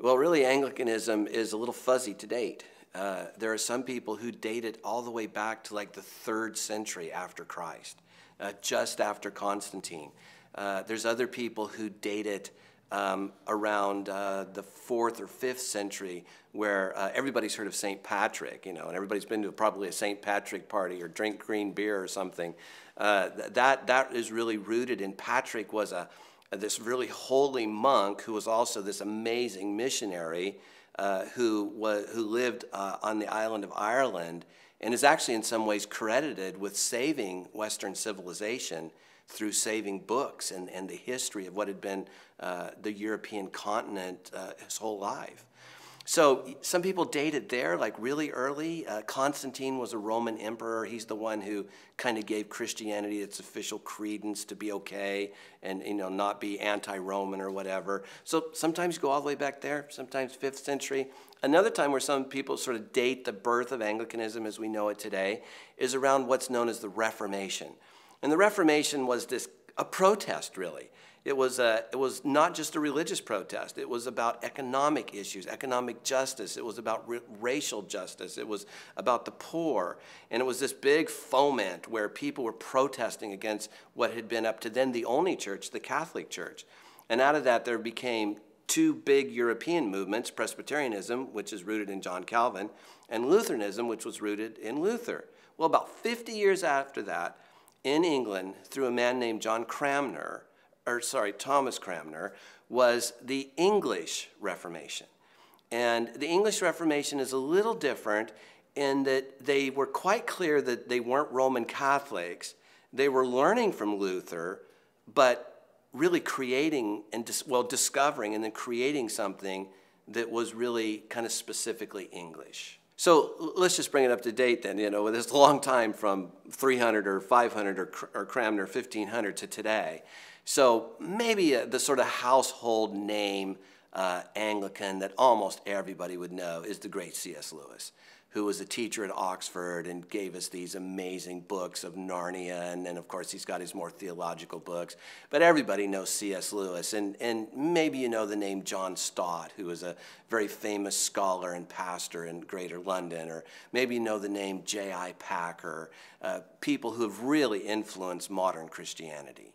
Well, really, Anglicanism is a little fuzzy to date. There are some people who date it all the way back to like the 3rd century after Christ, just after Constantine. There's other people who date it around the 4th or 5th century, where everybody's heard of St. Patrick, and everybody's been to probably a St. Patrick party or drink green beer or something. That is really rooted in Patrick was this really holy monk who was also this amazing missionary who lived on the island of Ireland, and is actually in some ways credited with saving Western civilization through saving books and the history of what had been the European continent his whole life. So some people date it there, like really early. Constantine was a Roman emperor. He's the one who kind of gave Christianity its official credence to be okay and not be anti-Roman or whatever. So sometimes you go all the way back there, sometimes 5th century. Another time where some people sort of date the birth of Anglicanism as we know it today is around what's known as the Reformation. And the Reformation was a protest, really. It was not just a religious protest. It was about economic issues, economic justice. It was about racial justice. It was about the poor. And it was this big foment where people were protesting against what had been up to then the only church, the Catholic Church. And out of that, there became 2 big European movements, Presbyterianism, which is rooted in John Calvin, and Lutheranism, which was rooted in Luther. Well, about 50 years after that, in England, through a man named Thomas Cranmer, was the English Reformation. And the English Reformation is a little different in that they were quite clear that they weren't Roman Catholics. They were learning from Luther, but really creating and discovering and then creating something that was really kind of specifically English. So let's just bring it up to date then, with this long time from 300 or 500 or Cranmer 1500 to today. So maybe the sort of household name Anglican that almost everybody would know is the great C.S. Lewis, who was a teacher at Oxford and gave us these amazing books of Narnia, and of course he's got his more theological books. But everybody knows C.S. Lewis, and maybe you know the name John Stott, who is a very famous scholar and pastor in Greater London, or maybe you know the name J.I. Packer, people who have really influenced modern Christianity.